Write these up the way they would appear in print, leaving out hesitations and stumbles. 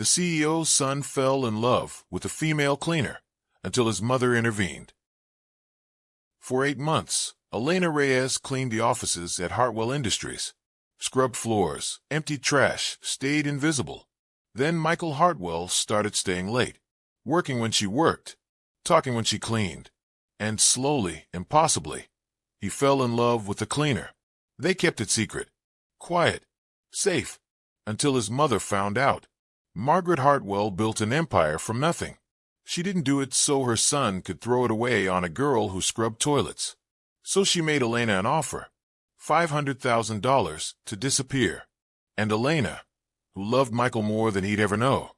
The CEO's son fell in love with a female cleaner until his mother intervened. For 8 months, Elena Reyes cleaned the offices at Hartwell Industries, scrubbed floors, emptied trash, stayed invisible. Then Michael Hartwell started staying late, working when she worked, talking when she cleaned, and slowly, impossibly, he fell in love with the cleaner. They kept it secret, quiet, safe, until his mother found out. Margaret Hartwell built an empire from nothing. She didn't do it so her son could throw it away on a girl who scrubbed toilets. So she made Elena an offer, $500,000 to disappear. And Elena, who loved Michael more than he'd ever know,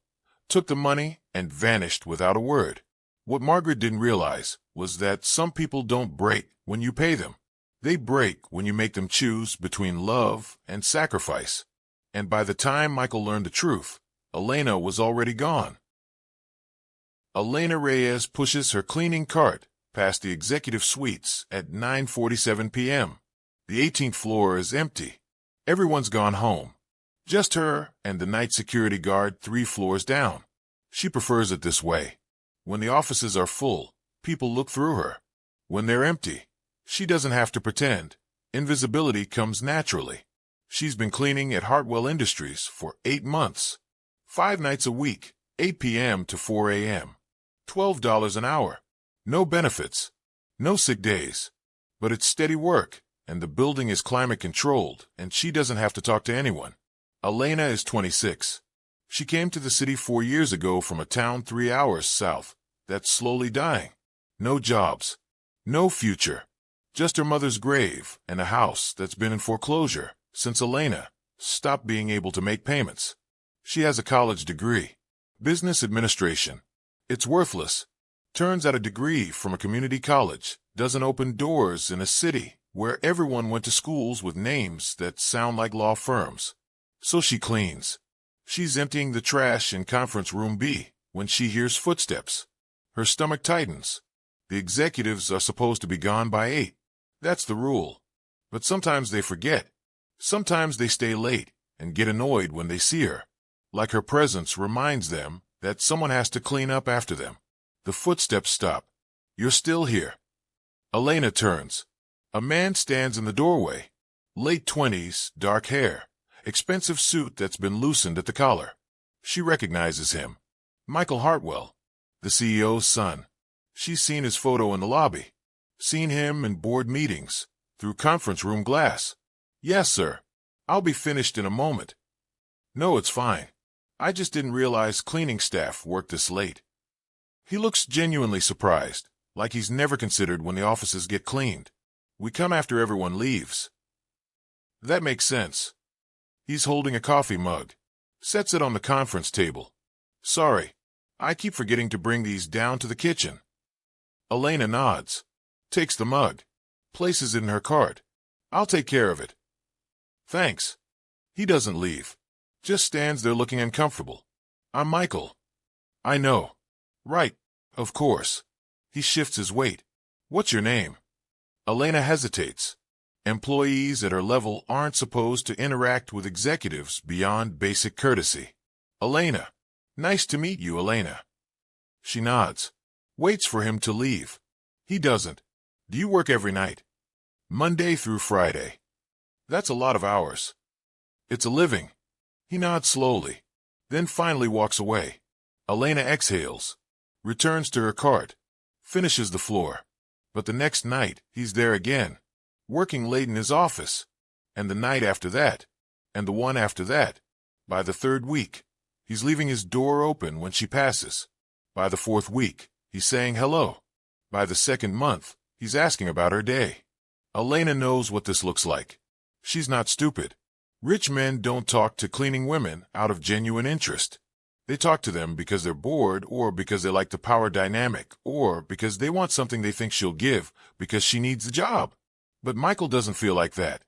took the money and vanished without a word. What Margaret didn't realize was that some people don't break when you pay them. They break when you make them choose between love and sacrifice. And by the time Michael learned the truth, Elena was already gone. Elena Reyes pushes her cleaning cart past the executive suites at 9:47 p.m. The 18th floor is empty. Everyone's gone home. Just her and the night security guard 3 floors down. She prefers it this way. When the offices are full, people look through her. When they're empty, she doesn't have to pretend. Invisibility comes naturally. She's been cleaning at Hartwell Industries for 8 months. 5 nights a week, 8 p.m. to 4 a.m. $12 an hour. No benefits. No sick days. But it's steady work, and the building is climate controlled, and she doesn't have to talk to anyone. Elena is 26. She came to the city 4 years ago from a town 3 hours south that's slowly dying. No jobs. No future. Just her mother's grave and a house that's been in foreclosure since Elena stopped being able to make payments. She has a college degree. Business administration. It's worthless. Turns out a degree from a community college doesn't open doors in a city where everyone went to schools with names that sound like law firms. So she cleans. She's emptying the trash in conference room B when she hears footsteps. Her stomach tightens. The executives are supposed to be gone by 8. That's the rule. But sometimes they forget. Sometimes they stay late and get annoyed when they see her. Like her presence reminds them that someone has to clean up after them. The footsteps stop. You're still here. Elena turns. A man stands in the doorway. Late 20s, dark hair. Expensive suit that's been loosened at the collar. She recognizes him. Michael Hartwell, the CEO's son. She's seen his photo in the lobby. Seen him in board meetings, through conference room glass. Yes, sir. I'll be finished in a moment. No, it's fine. I just didn't realize cleaning staff worked this late. He looks genuinely surprised, like he's never considered when the offices get cleaned. We come after everyone leaves. That makes sense. He's holding a coffee mug. Sets it on the conference table. Sorry, I keep forgetting to bring these down to the kitchen. Elena nods. Takes the mug. Places it in her cart. I'll take care of it. Thanks. He doesn't leave. Just stands there looking uncomfortable. I'm Michael. I know. Right, of course. He shifts his weight. What's your name? Elena hesitates. Employees at her level aren't supposed to interact with executives beyond basic courtesy. Elena. Nice to meet you, Elena. She nods. Waits for him to leave. He doesn't. Do you work every night? Monday through Friday. That's a lot of hours. It's a living. He nods slowly, then finally walks away. Elena exhales, returns to her cart, finishes the floor. But the next night, he's there again, working late in his office. And the night after that, and the one after that. By the 3rd week, he's leaving his door open when she passes. By the 4th week, he's saying hello. By the 2nd month, he's asking about her day. Elena knows what this looks like. She's not stupid. Rich men don't talk to cleaning women out of genuine interest. They talk to them because they're bored, or because they like the power dynamic, or because they want something they think she'll give because she needs the job. But Michael doesn't feel like that.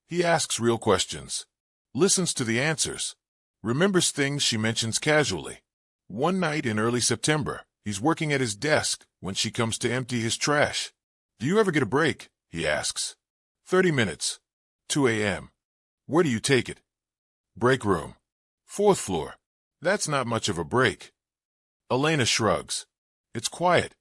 He asks real questions, listens to the answers, remembers things she mentions casually. One night in early September, he's working at his desk when she comes to empty his trash. Do you ever get a break? He asks. 30 minutes. 2 a.m. Where do you take it? Break room. 4th floor. That's not much of a break. Elena shrugs. It's quiet.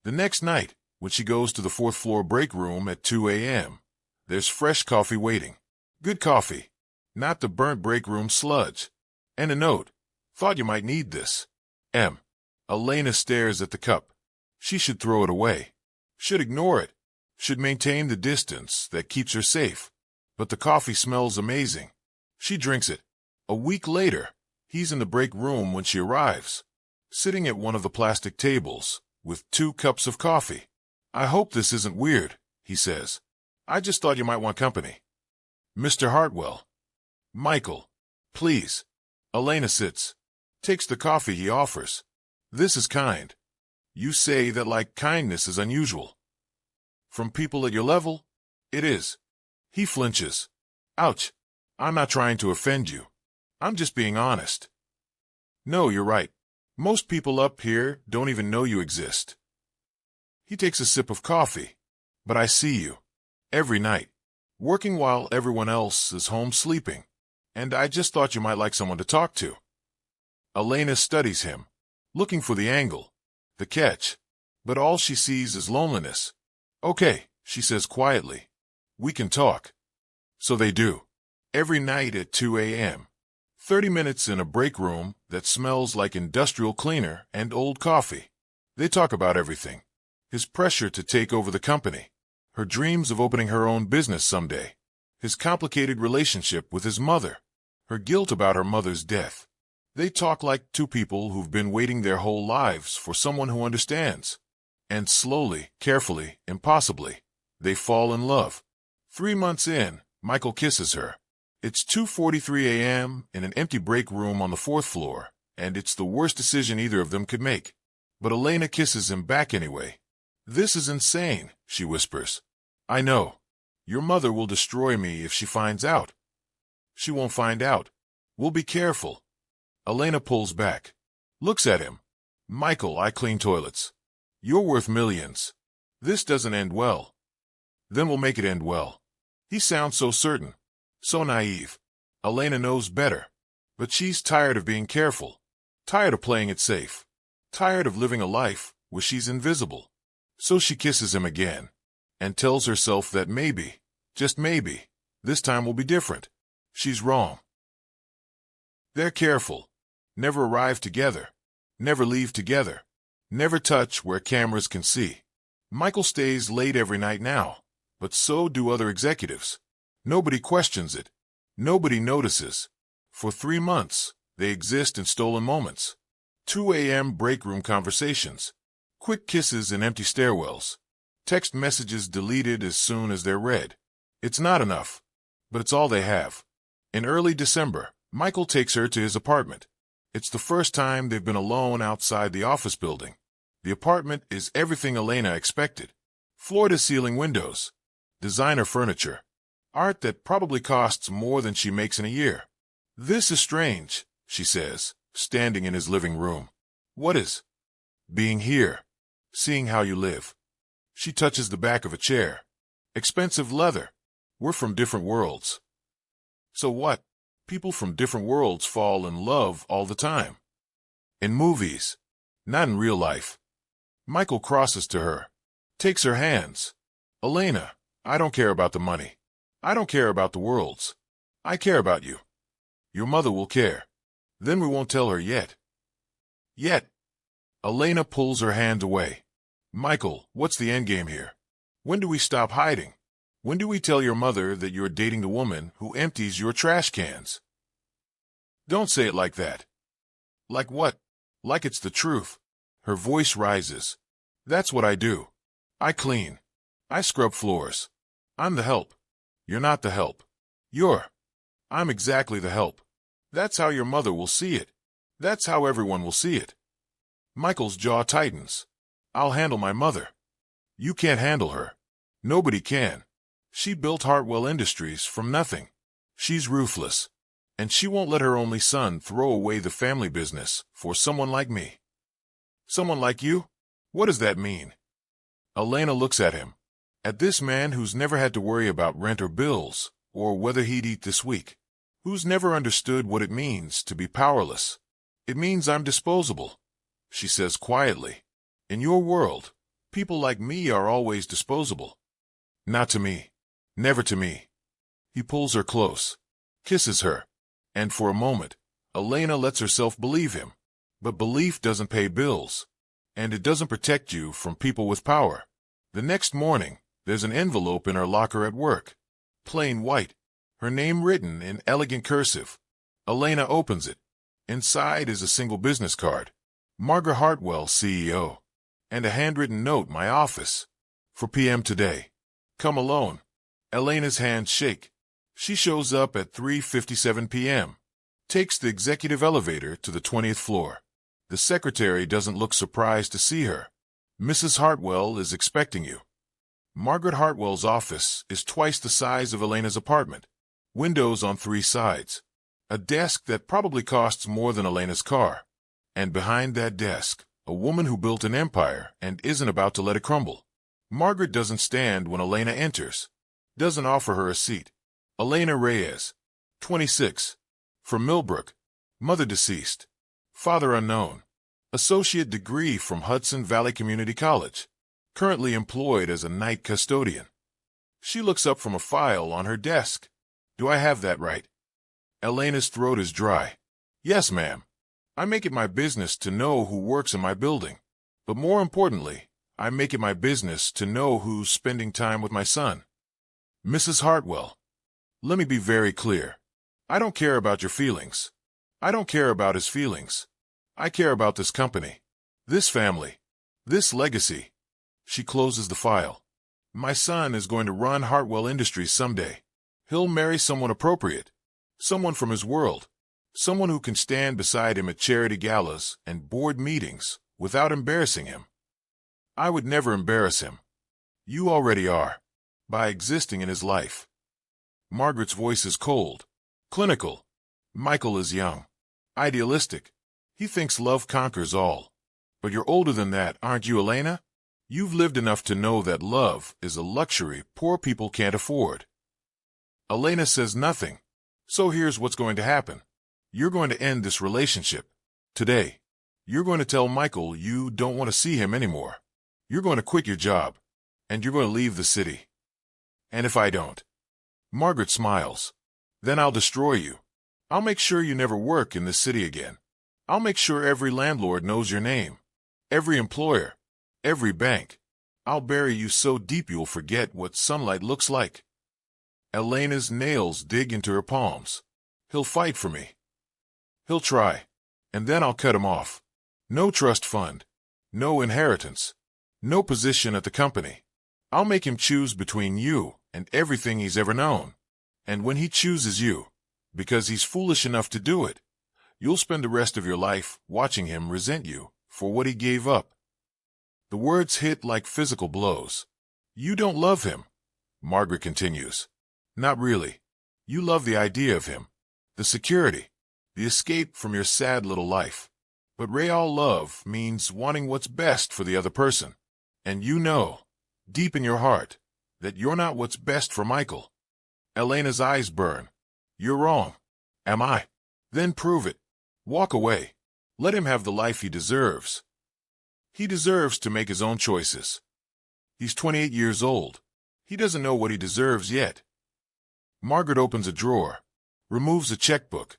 The next night, when she goes to the fourth floor break room at 2 a.m., there's fresh coffee waiting. Good coffee. Not the burnt break room sludge. And a note. Thought you might need this. M. Elena stares at the cup. She should throw it away. Should ignore it. Should maintain the distance that keeps her safe. But the coffee smells amazing. She drinks it. A week later, he's in the break room when she arrives, sitting at one of the plastic tables, with 2 cups of coffee. I hope this isn't weird, he says. I just thought you might want company. Mr. Hartwell. Michael. Please. Elena sits. Takes the coffee he offers. This is kind. You say that like kindness is unusual. From people at your level? It is. He flinches. Ouch. I'm not trying to offend you. I'm just being honest. No, you're right. Most people up here don't even know you exist. He takes a sip of coffee. But I see you. Every night. Working while everyone else is home sleeping. And I just thought you might like someone to talk to. Elena studies him, looking for the angle, the catch. But all she sees is loneliness. Okay, she says quietly. We can talk. So they do. Every night at 2 a.m. 30 minutes in a break room that smells like industrial cleaner and old coffee. They talk about everything. His pressure to take over the company. Her dreams of opening her own business someday. His complicated relationship with his mother. Her guilt about her mother's death. They talk like 2 people who've been waiting their whole lives for someone who understands. And slowly, carefully, impossibly, they fall in love. 3 months in, Michael kisses her. It's 2:43 a.m. in an empty break room on the 4th floor, and it's the worst decision either of them could make. But Elena kisses him back anyway. This is insane, she whispers. I know. Your mother will destroy me if she finds out. She won't find out. We'll be careful. Elena pulls back. Looks at him. Michael, I clean toilets. You're worth millions. This doesn't end well. Then we'll make it end well. He sounds so certain. So naive. Elena knows better. But she's tired of being careful. Tired of playing it safe. Tired of living a life where she's invisible. So she kisses him again. And tells herself that maybe, just maybe, this time will be different. She's wrong. They're careful. Never arrive together. Never leave together. Never touch where cameras can see. Michael stays late every night now. But so do other executives. Nobody questions it. Nobody notices. For 3 months, they exist in stolen moments. 2 a.m. break room conversations. Quick kisses in empty stairwells. Text messages deleted as soon as they're read. It's not enough. But it's all they have. In early December, Michael takes her to his apartment. It's the first time they've been alone outside the office building. The apartment is everything Elena expected. Floor-to-ceiling windows. Designer furniture. Art that probably costs more than she makes in a year. This is strange, she says, standing in his living room. What is? Being here. Seeing how you live. She touches the back of a chair. Expensive leather. We're from different worlds. So what? People from different worlds fall in love all the time. In movies. Not in real life. Michael crosses to her. Takes her hands. Elena, I don't care about the money. I don't care about the worlds. I care about you. Your mother will care. Then we won't tell her yet. Yet. Elena pulls her hand away. Michael, what's the endgame here? When do we stop hiding? When do we tell your mother that you're dating the woman who empties your trash cans? Don't say it like that. Like what? Like it's the truth. Her voice rises. That's what I do. I clean. I scrub floors. I'm the help. You're not the help. I'm exactly the help. That's how your mother will see it. That's how everyone will see it. Michael's jaw tightens. I'll handle my mother. You can't handle her. Nobody can. She built Hartwell Industries from nothing. She's ruthless. And she won't let her only son throw away the family business for someone like me. Someone like you? What does that mean? Elena looks at him. At this man who's never had to worry about rent or bills, or whether he'd eat this week. Who's never understood what it means to be powerless. It means I'm disposable, she says quietly. In your world, people like me are always disposable. Not to me. Never to me. He pulls her close, kisses her, and for a moment, Elena lets herself believe him. But belief doesn't pay bills, and it doesn't protect you from people with power. The next morning, there's an envelope in her locker at work. Plain white, her name written in elegant cursive. Elena opens it. Inside is a single business card. Margaret Hartwell, CEO. And a handwritten note, my office. For PM today. Come alone. Elena's hands shake. She shows up at 3:57 p.m. Takes the executive elevator to the 20th floor. The secretary doesn't look surprised to see her. Mrs. Hartwell is expecting you. Margaret Hartwell's office is twice the size of Elena's apartment. Windows on 3 sides. A desk that probably costs more than Elena's car. And behind that desk, a woman who built an empire and isn't about to let it crumble. Margaret doesn't stand when Elena enters. Doesn't offer her a seat. Elena Reyes, 26. From Millbrook. Mother deceased. Father unknown. Associate degree from Hudson Valley Community College. Currently employed as a night custodian. She looks up from a file on her desk. Do I have that right? Elena's throat is dry. Yes, ma'am. I make it my business to know who works in my building. But more importantly, I make it my business to know who's spending time with my son. Mrs. Hartwell, let me be very clear. I don't care about your feelings. I don't care about his feelings. I care about this company, this family, this legacy. She closes the file. My son is going to run Hartwell Industries someday. He'll marry someone appropriate, someone from his world, someone who can stand beside him at charity galas and board meetings without embarrassing him. I would never embarrass him. You already are, by existing in his life. Margaret's voice is cold, clinical. Michael is young, idealistic. He thinks love conquers all. But you're older than that, aren't you, Elena? You've lived enough to know that love is a luxury poor people can't afford. Elena says nothing. So here's what's going to happen. You're going to end this relationship. Today. You're going to tell Michael you don't want to see him anymore. You're going to quit your job. And you're going to leave the city. And if I don't? Margaret smiles. Then I'll destroy you. I'll make sure you never work in this city again. I'll make sure every landlord knows your name. Every employer. Every bank. I'll bury you so deep you'll forget what sunlight looks like. Elena's nails dig into her palms. He'll fight for me. He'll try. And then I'll cut him off. No trust fund. No inheritance. No position at the company. I'll make him choose between you and everything he's ever known. And when he chooses you, because he's foolish enough to do it, you'll spend the rest of your life watching him resent you for what he gave up. The words hit like physical blows. You don't love him, Margaret continues. Not really. You love the idea of him, the security, the escape from your sad little life. But real love means wanting what's best for the other person. And you know, deep in your heart, that you're not what's best for Michael. Elena's eyes burn. You're wrong. Am I? Then prove it. Walk away. Let him have the life he deserves. He deserves to make his own choices. He's 28 years old. He doesn't know what he deserves yet. Margaret opens a drawer, removes a checkbook.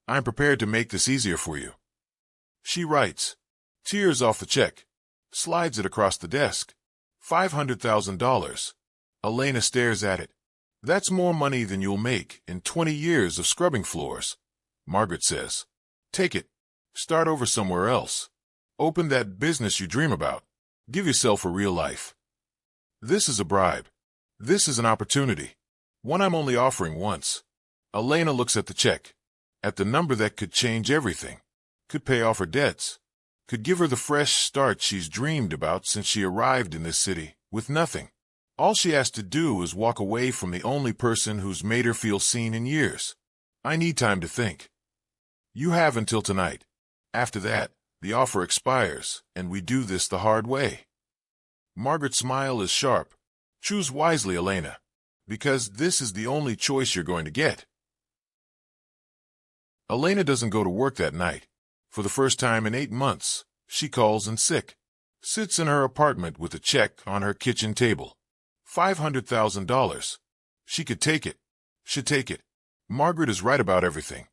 I'm prepared to make this easier for you. She writes, tears off the check, slides it across the desk. $500,000. Elena stares at it. That's more money than you'll make in 20 years of scrubbing floors. Margaret says, take it. Start over somewhere else. Open that business you dream about. Give yourself a real life. This is a bribe. This is an opportunity. One I'm only offering once. Elena looks at the check. At the number that could change everything. Could pay off her debts. Could give her the fresh start she's dreamed about since she arrived in this city, with nothing. All she has to do is walk away from the only person who's made her feel seen in years. I need time to think. You have until tonight. After that, the offer expires, and we do this the hard way. Margaret's smile is sharp. Choose wisely, Elena, because this is the only choice you're going to get. Elena doesn't go to work that night. For the first time in 8 months, she calls in sick. Sits in her apartment with a check on her kitchen table. $500,000. She could take it. Should take it. Margaret is right about everything.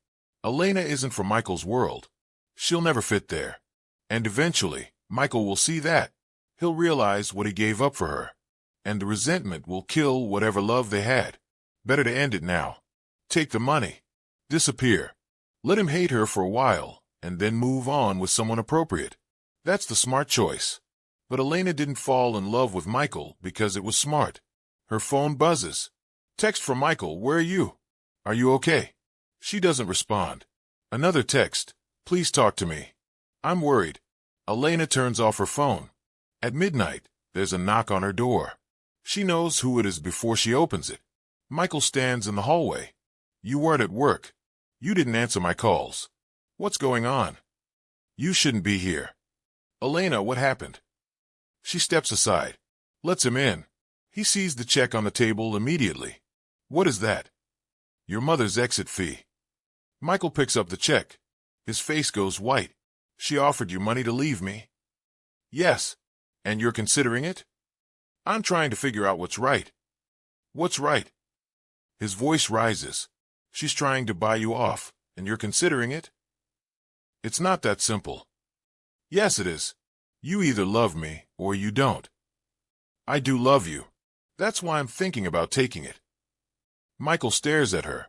Elena isn't from Michael's world. She'll never fit there. And eventually, Michael will see that. He'll realize what he gave up for her. And the resentment will kill whatever love they had. Better to end it now. Take the money. Disappear. Let him hate her for a while, and then move on with someone appropriate. That's the smart choice. But Elena didn't fall in love with Michael because it was smart. Her phone buzzes. Text from Michael, where are you? Are you okay? She doesn't respond. Another text, please talk to me. I'm worried. Elena turns off her phone. At midnight, there's a knock on her door. She knows who it is before she opens it. Michael stands in the hallway. You weren't at work. You didn't answer my calls. What's going on? You shouldn't be here. Elena, what happened? She steps aside. Lets him in. He sees the check on the table immediately. What is that? Your mother's exit fee. Michael picks up the check. His face goes white. She offered you money to leave me? Yes. And you're considering it? I'm trying to figure out what's right. What's right? His voice rises. She's trying to buy you off, and you're considering it? It's not that simple. Yes, it is. You either love me or you don't. I do love you. That's why I'm thinking about taking it. Michael stares at her.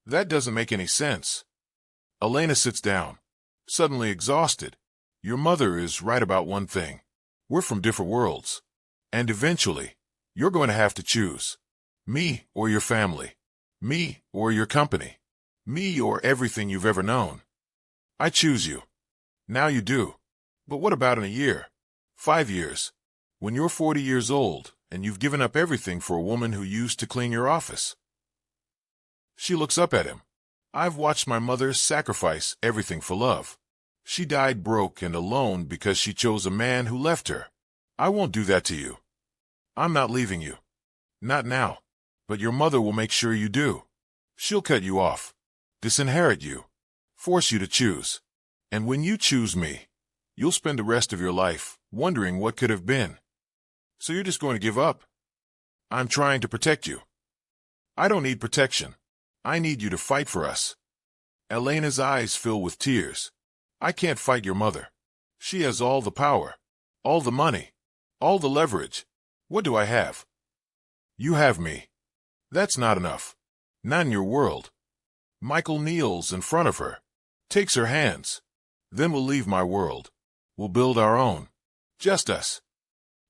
That doesn't make any sense. Elena sits down, suddenly exhausted. Your mother is right about one thing. We're from different worlds. And eventually, you're going to have to choose. Me or your family. Me or your company. Me or everything you've ever known. I choose you. Now you do. But what about in a year? 5 years? When you're 40 years old and you've given up everything for a woman who used to clean your office? She looks up at him. I've watched my mother sacrifice everything for love. She died broke and alone because she chose a man who left her. I won't do that to you. I'm not leaving you. Not now. But your mother will make sure you do. She'll cut you off. Disinherit you. Force you to choose. And when you choose me, you'll spend the rest of your life wondering what could have been. So you're just going to give up? I'm trying to protect you. I don't need protection. I need you to fight for us. Elena's eyes fill with tears. I can't fight your mother. She has all the power, all the money, all the leverage. What do I have? You have me. That's not enough. Not in your world. Michael kneels in front of her, takes her hands. Then we'll leave my world. We'll build our own. Just us.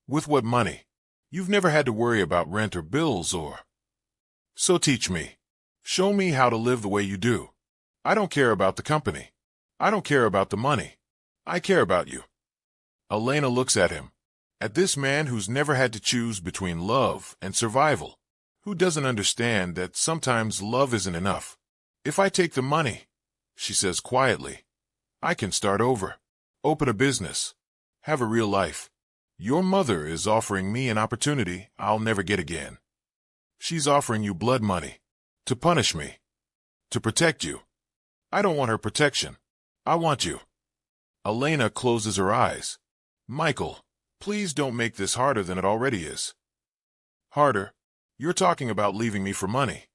With what money? You've never had to worry about rent or bills or... So teach me. Show me how to live the way you do. I don't care about the company. I don't care about the money. I care about you. Elena looks at him. At this man who's never had to choose between love and survival. Who doesn't understand that sometimes love isn't enough. If I take the money, she says quietly, I can start over. Open a business. Have a real life. Your mother is offering me an opportunity I'll never get again. She's offering you blood money. To punish me. To protect you. I don't want her protection. I want you. Elena closes her eyes. Michael, please don't make this harder than it already is. Harder? You're talking about leaving me for money.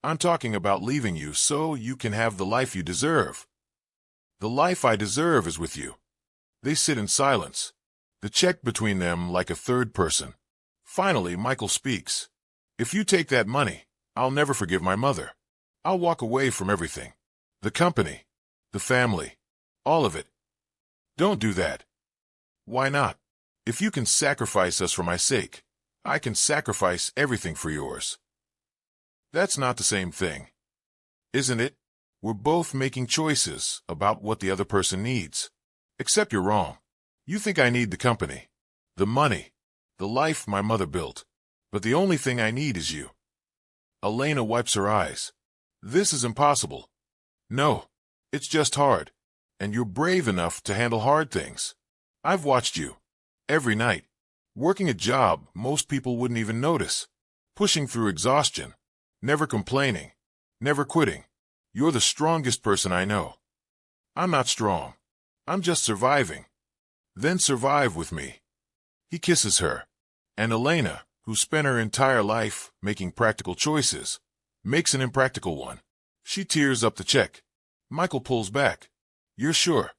I'm talking about leaving you so you can have the life you deserve. The life I deserve is with you. They sit in silence, the check between them like a third person. Finally, Michael speaks. If you take that money, I'll never forgive my mother. I'll walk away from everything. The company, the family, all of it. Don't do that. Why not? If you can sacrifice us for my sake, I can sacrifice everything for yours. That's not the same thing. Isn't it? We're both making choices about what the other person needs. Except you're wrong. You think I need the company, the money, the life my mother built. But the only thing I need is you. Elena wipes her eyes. This is impossible. No, it's just hard. And you're brave enough to handle hard things. I've watched you. Every night. Working a job most people wouldn't even notice. Pushing through exhaustion. Never complaining. Never quitting. You're the strongest person I know. I'm not strong. I'm just surviving. Then survive with me. He kisses her. And Elena, who spent her entire life making practical choices, makes an impractical one. She tears up the check. Michael pulls back. You're sure?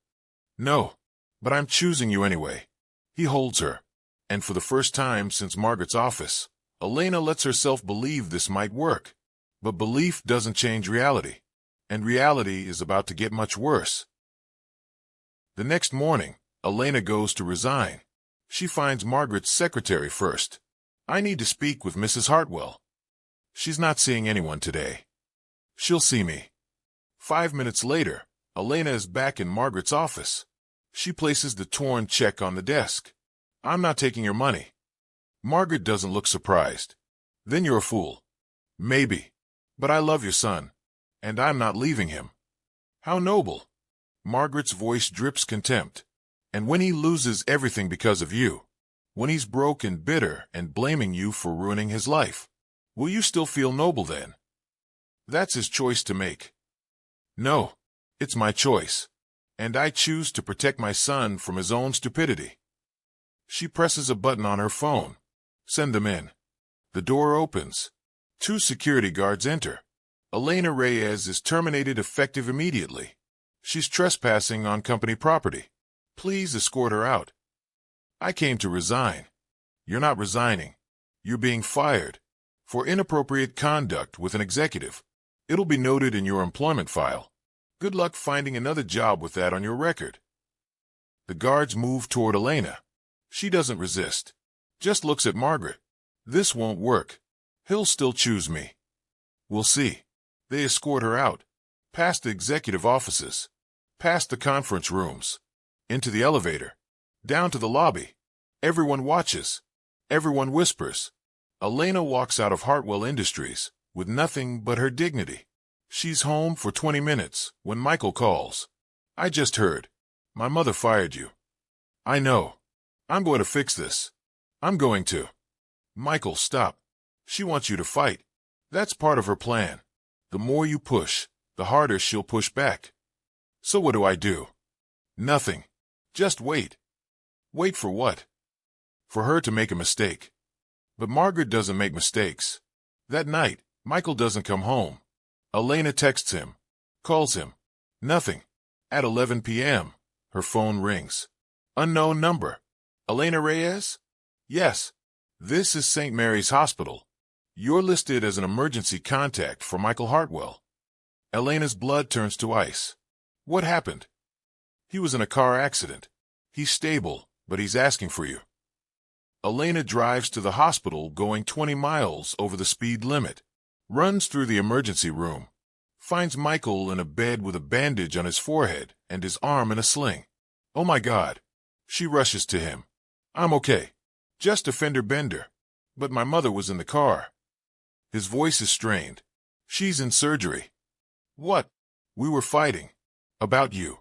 No, but I'm choosing you anyway. He holds her. And for the first time since Margaret's office, Elena lets herself believe this might work. But belief doesn't change reality. And reality is about to get much worse. The next morning, Elena goes to resign. She finds Margaret's secretary first. I need to speak with Mrs. Hartwell. She's not seeing anyone today. She'll see me. 5 minutes later, Elena is back in Margaret's office. She places the torn check on the desk. I'm not taking your money. Margaret doesn't look surprised. Then you're a fool. Maybe. But I love your son. And I'm not leaving him. How noble. Margaret's voice drips contempt. And when he loses everything because of you, when he's broke and bitter and blaming you for ruining his life, will you still feel noble then? That's his choice to make. No, it's my choice. And I choose to protect my son from his own stupidity. She presses a button on her phone. Send them in. The door opens. 2 security guards enter. Elena Reyes is terminated effective immediately. She's trespassing on company property. Please escort her out. I came to resign. You're not resigning. You're being fired for inappropriate conduct with an executive. It'll be noted in your employment file. Good luck finding another job with that on your record. The guards move toward Elena. She doesn't resist. Just looks at Margaret. This won't work. He'll still choose me. We'll see. They escort her out. Past the executive offices. Past the conference rooms. Into the elevator. Down to the lobby. Everyone watches. Everyone whispers. Elena walks out of Hartwell Industries with nothing but her dignity. She's home for 20 minutes when Michael calls. I just heard. My mother fired you. I know. I'm going to fix this. I'm going to. Michael, stop. She wants you to fight. That's part of her plan. The more you push, the harder she'll push back. So what do I do? Nothing. Just wait. Wait for what? For her to make a mistake. But Margaret doesn't make mistakes. That night, Michael doesn't come home. Elena texts him. Calls him. Nothing. At 11 p.m., her phone rings. Unknown number. Elena Reyes? Yes. This is St. Mary's Hospital. You're listed as an emergency contact for Michael Hartwell. Elena's blood turns to ice. What happened? He was in a car accident. He's stable, but he's asking for you. Elena drives to the hospital going 20 miles over the speed limit. Runs through the emergency room. Finds Michael in a bed with a bandage on his forehead and his arm in a sling. Oh my God. She rushes to him. I'm okay. Just a fender bender. But my mother was in the car. His voice is strained. She's in surgery. What? We were fighting. About you.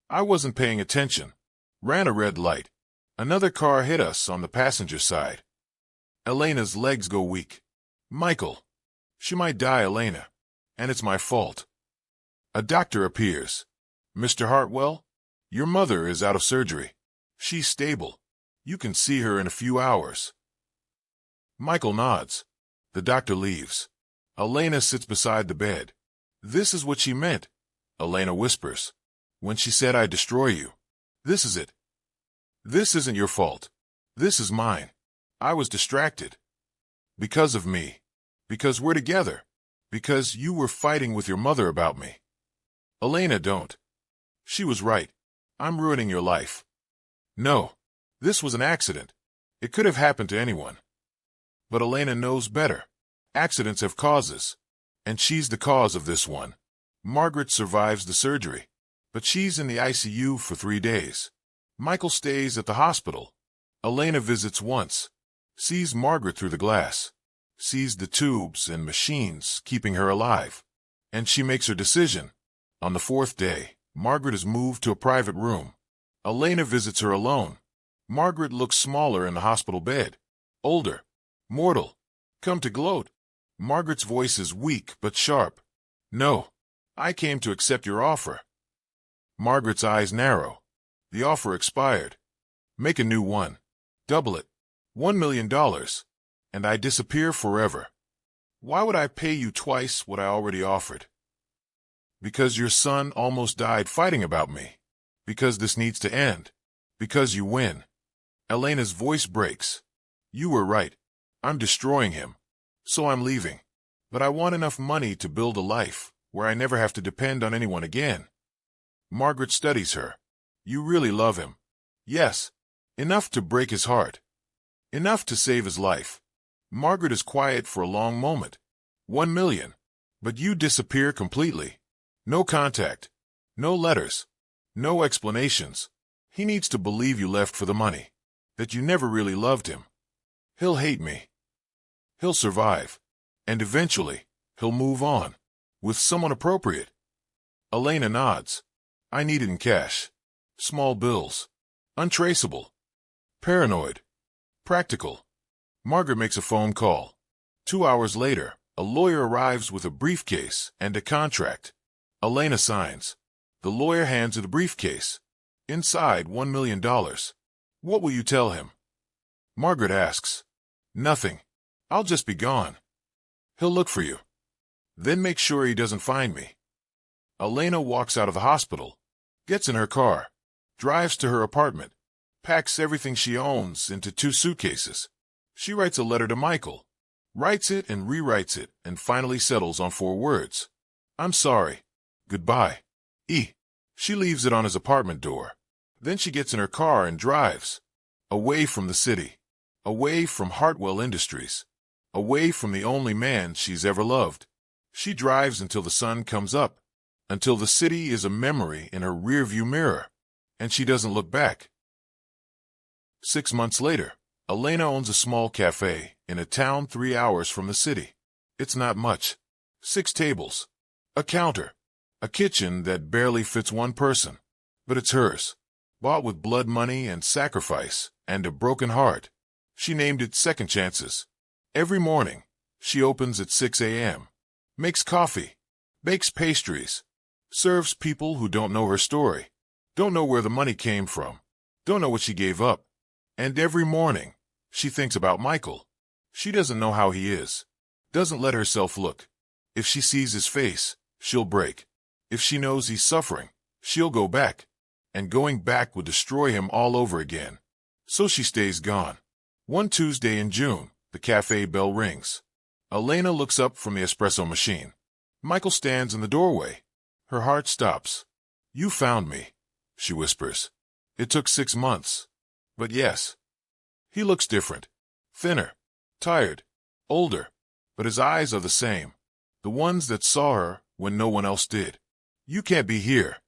I wasn't paying attention. Ran a red light. Another car hit us on the passenger side. Elena's legs go weak. Michael. She might die, Elena. And it's my fault. A doctor appears. Mr. Hartwell, your mother is out of surgery. She's stable. You can see her in a few hours. Michael nods. The doctor leaves. Elena sits beside the bed. This is what she meant, Elena whispers. When she said I'd destroy you. This is it. This isn't your fault. This is mine. I was distracted. Because of me. Because we're together. Because you were fighting with your mother about me. Elena, don't. She was right. I'm ruining your life. No. This was an accident. It could have happened to anyone. But Elena knows better. Accidents have causes. And she's the cause of this one. Margaret survives the surgery. But she's in the ICU for 3 days. Michael stays at the hospital. Elena visits once. Sees Margaret through the glass. Sees the tubes and machines keeping her alive. And she makes her decision. On the 4th day, Margaret is moved to a private room. Elena visits her alone. Margaret looks smaller in the hospital bed. Older. Mortal. Come to gloat. Margaret's voice is weak but sharp. No. I came to accept your offer. Margaret's eyes narrow. The offer expired. Make a new one. Double it. $1 million. And I disappear forever. Why would I pay you twice what I already offered? Because your son almost died fighting about me. Because this needs to end. Because you win. Elena's voice breaks. You were right. I'm destroying him. So I'm leaving. But I want enough money to build a life where I never have to depend on anyone again. Margaret studies her. You really love him. Yes. Enough to break his heart. Enough to save his life. Margaret is quiet for a long moment. 1 million. But you disappear completely. No contact. No letters. No explanations. He needs to believe you left for the money. That you never really loved him. He'll hate me. He'll survive. And eventually, he'll move on. With someone appropriate. Elena nods. I need it in cash. Small bills. Untraceable. Paranoid. Practical. Margaret makes a phone call. 2 hours later, a lawyer arrives with a briefcase and a contract. Elena signs. The lawyer hands her the briefcase. Inside, $1 million. What will you tell him? Margaret asks. Nothing. I'll just be gone. He'll look for you. Then make sure he doesn't find me. Elena walks out of the hospital, gets in her car, drives to her apartment, packs everything she owns into 2 suitcases. She writes a letter to Michael, writes it and rewrites it, and finally settles on 4 words. I'm sorry. Goodbye. She leaves it on his apartment door. Then she gets in her car and drives. Away from the city. Away from Hartwell Industries. Away from the only man she's ever loved. She drives until the sun comes up. Until the city is a memory in her rearview mirror. And she doesn't look back. 6 months later, Elena owns a small cafe in a town 3 hours from the city. It's not much. 6 tables. A counter. A kitchen that barely fits 1 person. But it's hers. Bought with blood money and sacrifice and a broken heart. She named it Second Chances. Every morning, she opens at 6 a.m., makes coffee, bakes pastries, serves people who don't know her story, don't know where the money came from, don't know what she gave up. And every morning, she thinks about Michael. She doesn't know how he is. Doesn't let herself look. If she sees his face, she'll break. If she knows he's suffering, she'll go back. And going back would destroy him all over again. So she stays gone. One Tuesday in June, the cafe bell rings. Elena looks up from the espresso machine. Michael stands in the doorway. Her heart stops. You found me, she whispers. It took 6 months. But yes. He looks different. Thinner. Tired. Older. But his eyes are the same. The ones that saw her when no one else did. You can't be here,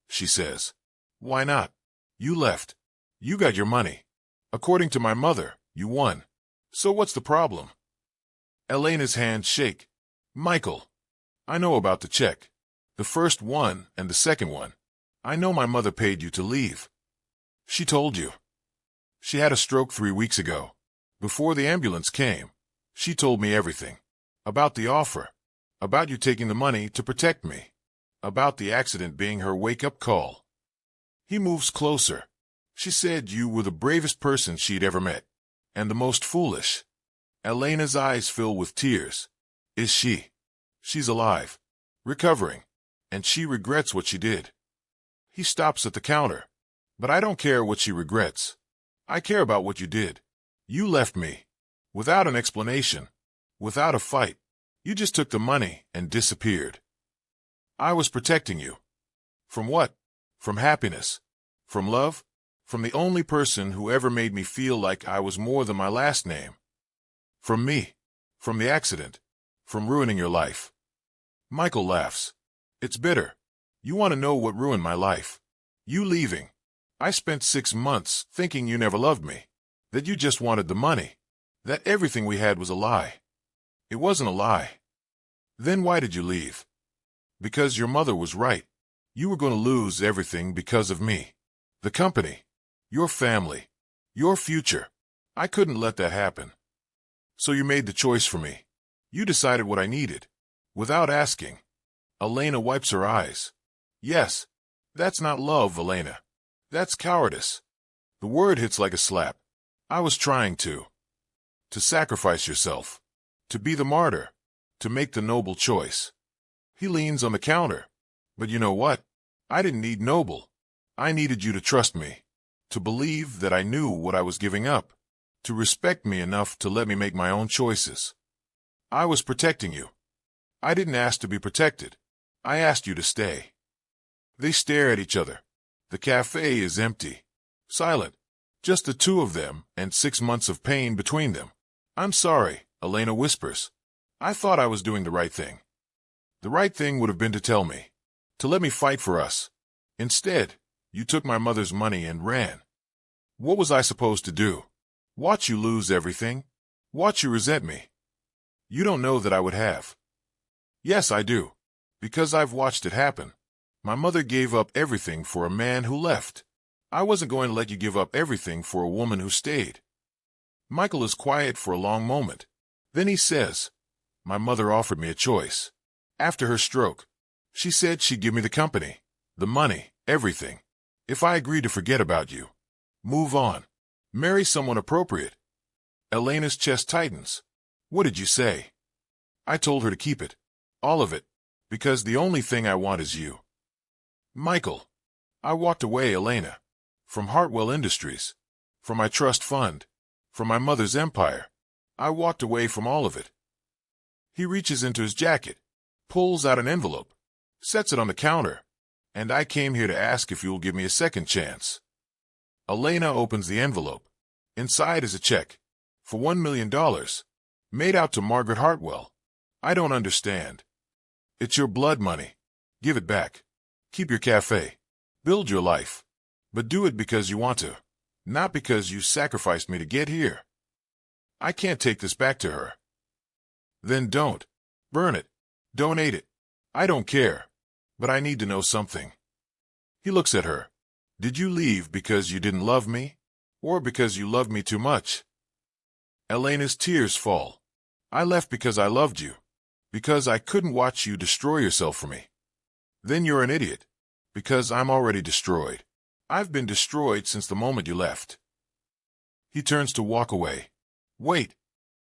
she says. Why not? You left. You got your money. According to my mother, you won. So what's the problem? Elena's hands shake. Michael, I know about the check. The first one and the second one. I know my mother paid you to leave. She told you. She had a stroke 3 weeks ago. Before the ambulance came, she told me everything. About the offer. About you taking the money to protect me. About the accident being her wake-up call. He moves closer. She said you were the bravest person she'd ever met. And the most foolish. Elena's eyes fill with tears. Is she? She's alive. Recovering. And she regrets what she did. He stops at the counter. But I don't care what she regrets. I care about what you did. You left me. Without an explanation. Without a fight. You just took the money and disappeared. I was protecting you. From what? From happiness. From love. From the only person who ever made me feel like I was more than my last name. From me. From the accident. From ruining your life. Michael laughs. It's bitter. You want to know what ruined my life. You leaving. I spent 6 months thinking you never loved me. That you just wanted the money. That everything we had was a lie. It wasn't a lie. Then why did you leave? Because your mother was right. You were going to lose everything because of me. The company. Your family. Your future. I couldn't let that happen. So you made the choice for me. You decided what I needed. Without asking. Elena wipes her eyes. Yes. That's not love, Elena. That's cowardice. The word hits like a slap. I was trying to sacrifice yourself, to be the martyr, to make the noble choice. He leans on the counter. But you know what? I didn't need noble. I needed you to trust me, to believe that I knew what I was giving up, to respect me enough to let me make my own choices. I was protecting you. I didn't ask to be protected. I asked you to stay. They stare at each other. The cafe is empty, silent, just the two of them and 6 months of pain between them. I'm sorry, Elena whispers. I thought I was doing the right thing. The right thing would have been to tell me, to let me fight for us. Instead, you took my mother's money and ran. What was I supposed to do? Watch you lose everything? Watch you resent me? You don't know that I would have. Yes, I do, because I've watched it happen. My mother gave up everything for a man who left. I wasn't going to let you give up everything for a woman who stayed. Michael is quiet for a long moment. Then he says, my mother offered me a choice. After her stroke, she said she'd give me the company, the money, everything. If I agreed to forget about you, move on, marry someone appropriate. Elena's chest tightens. What did you say? I told her to keep it, all of it, because the only thing I want is you. Michael, I walked away, Elena, from Hartwell Industries, from my trust fund, from my mother's empire. I walked away from all of it. He reaches into his jacket, pulls out an envelope, sets it on the counter, and I came here to ask if you'll give me a second chance. Elena opens the envelope. Inside is a check for $1 million, made out to Margaret Hartwell. I don't understand. It's your blood money. Give it back. Keep your cafe. Build your life. But do it because you want to, not because you sacrificed me to get here. I can't take this back to her. Then don't. Burn it. Donate it. I don't care. But I need to know something. He looks at her. Did you leave because you didn't love me? Or because you loved me too much? Elena's tears fall. I left because I loved you. Because I couldn't watch you destroy yourself for me. Then you're an idiot. Because I'm already destroyed. I've been destroyed since the moment you left. He turns to walk away. Wait.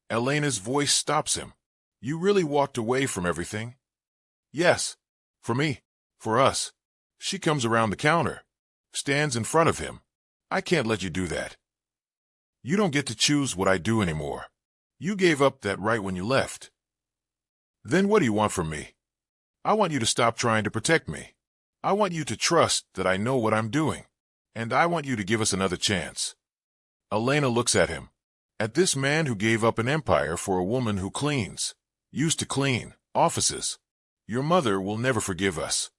Elena's voice stops him. You really walked away from everything? Yes. For me. For us. She comes around the counter. Stands in front of him. I can't let you do that. You don't get to choose what I do anymore. You gave up that right when you left. Then what do you want from me? I want you to stop trying to protect me. I want you to trust that I know what I'm doing. And I want you to give us another chance. Elena looks at him. At this man who gave up an empire for a woman who cleans. Used to clean offices. Your mother will never forgive us.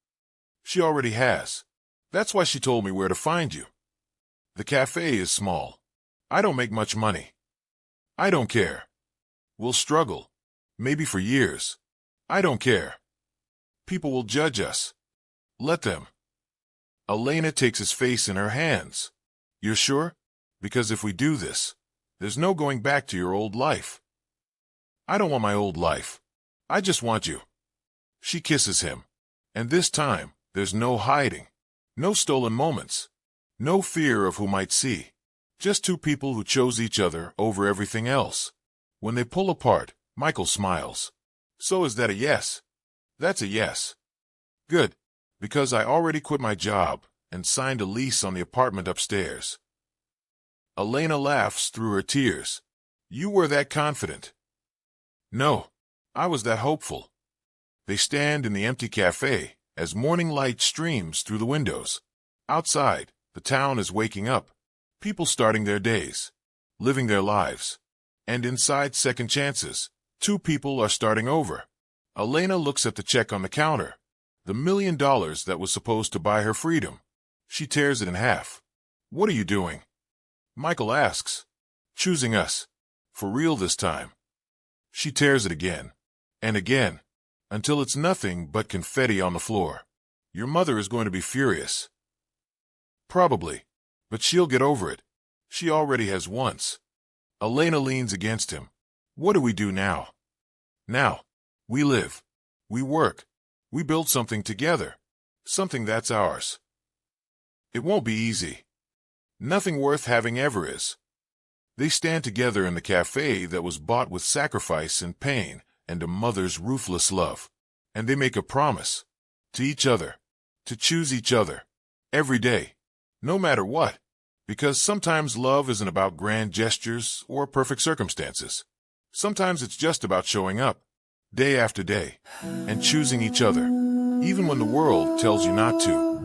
She already has. That's why she told me where to find you. The cafe is small. I don't make much money. I don't care. We'll struggle. Maybe for years. I don't care. People will judge us. Let them. Elena takes his face in her hands. You're sure? Because if we do this, there's no going back to your old life. I don't want my old life. I just want you. She kisses him. And this time, there's no hiding. No stolen moments. No fear of who might see. Just two people who chose each other over everything else. When they pull apart, Michael smiles. So is that a yes? That's a yes. Good. Because I already quit my job and signed a lease on the apartment upstairs. Elena laughs through her tears. You were that confident. No, I was that hopeful. They stand in the empty cafe as morning light streams through the windows. Outside, the town is waking up. People starting their days, living their lives. And inside Second Chances, two people are starting over. Elena looks at the check on the counter. The $1 million that was supposed to buy her freedom. She tears it in half. What are you doing? Michael asks. Choosing us. For real this time. She tears it again. And again. Until it's nothing but confetti on the floor. Your mother is going to be furious. Probably. But she'll get over it. She already has once. Elena leans against him. What do we do now? Now. We live. We work. We build something together. Something that's ours. It won't be easy. Nothing worth having ever is. They stand together in the cafe that was bought with sacrifice and pain and a mother's ruthless love. And they make a promise to each other, to choose each other, every day, no matter what. Because sometimes love isn't about grand gestures or perfect circumstances. Sometimes it's just about showing up, day after day, and choosing each other, even when the world tells you not to.